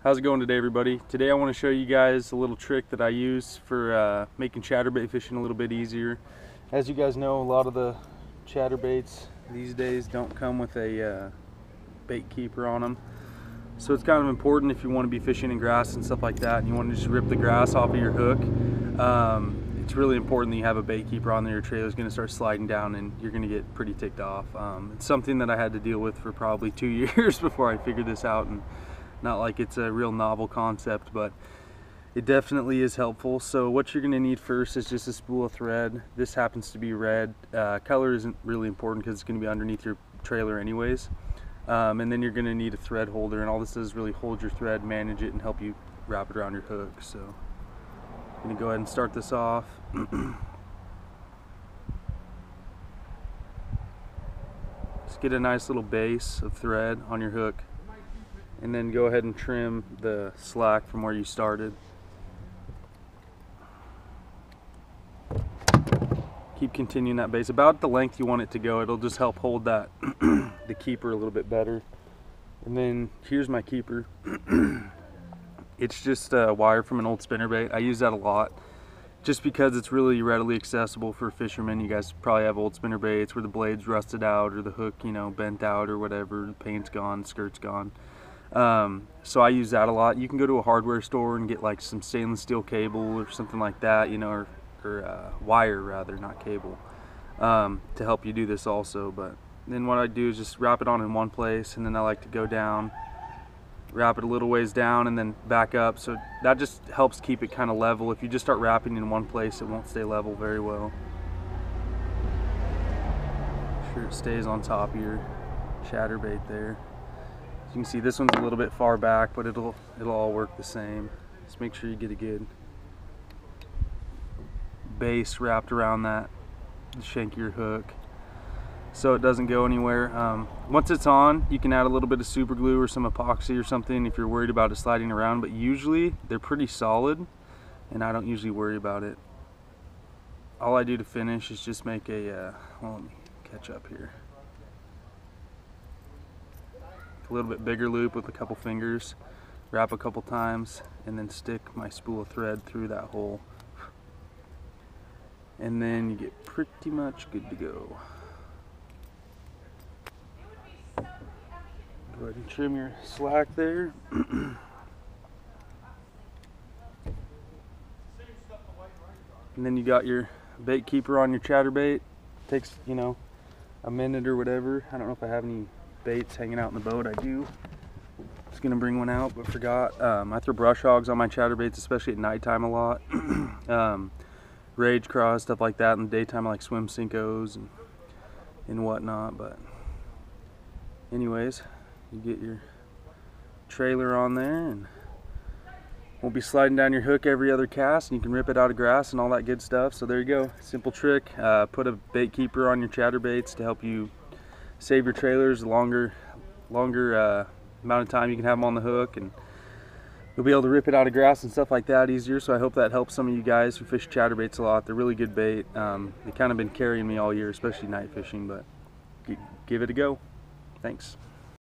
How's it going today, everybody? Today I want to show you guys a little trick that I use for making chatterbait fishing a little bit easier. As you guys know, a lot of the chatterbaits these days don't come with a bait keeper on them. So it's kind of important if you want to be fishing in grass and stuff like that and you want to just rip the grass off of your hook. It's really important that you have a bait keeper on there. Your trailer is going to start sliding down and you're going to get pretty ticked off. It's something that I had to deal with for probably 2 years before I figured this out, and not like it's a real novel concept, but it definitely is helpful. So what you're going to need first is just a spool of thread. This happens to be red. Color isn't really important because it's going to be underneath your trailer anyways. And then you're going to need a thread holder, and all this does is really hold your thread, manage it, and help you wrap it around your hook. So I'm going to go ahead and start this off. Just get a nice little base of thread on your hook, and then go ahead and trim the slack from where you started. Keep continuing that base about the length you want it to go. It'll just help hold that the keeper a little bit better. And then here's my keeper. It's just a wire from an old spinnerbait. I use that a lot just because it's really readily accessible for fishermen. You guys probably have old spinnerbaits where the blade's rusted out or the hook, you know, bent out or whatever, the paint's gone, the skirt's gone. So I use that a lot. You can go to a hardware store and get like some stainless steel cable or something like that, you know, or wire rather, not cable, to help you do this also. But then what I do is just wrap it on in one place, and then I like to go down, wrap it a little ways down, and then back up. So that just helps keep it kind of level. If you just start wrapping in one place, it won't stay level very well. Make sure it stays on top of your chatterbait there. As you can see, this one's a little bit far back, but it'll all work the same. Just make sure you get a good base wrapped around that shank of your hook so it doesn't go anywhere. Once it's on, you can add a little bit of super glue or some epoxy or something if you're worried about it sliding around, but usually they're pretty solid and I don't usually worry about it. All I do to finish is just make a well, let me catch up here, a little bit bigger loop with a couple fingers, wrap a couple times, and then stick my spool of thread through that hole. And then you get pretty much good to go. Go ahead and trim your slack there. And then you got your bait keeper on your chatterbait. Takes, you know, a minute or whatever. I don't know if I have any baits hanging out in the boat. I do. I was gonna bring one out but forgot. I throw brush hogs on my chatterbaits, especially at nighttime a lot. Rage craws, stuff like that. In the daytime I like swim sinkos and whatnot. But anyways, you get your trailer on there and won't be sliding down your hook every other cast, and you can rip it out of grass and all that good stuff. So there you go, simple trick. Put a bait keeper on your chatterbaits to help you save your trailers a longer amount of time you can have them on the hook, and you'll be able to rip it out of grass and stuff like that easier. So I hope that helps some of you guys who fish chatterbaits a lot. They're really good bait. They kind of been carrying me all year, especially night fishing, but give it a go. Thanks.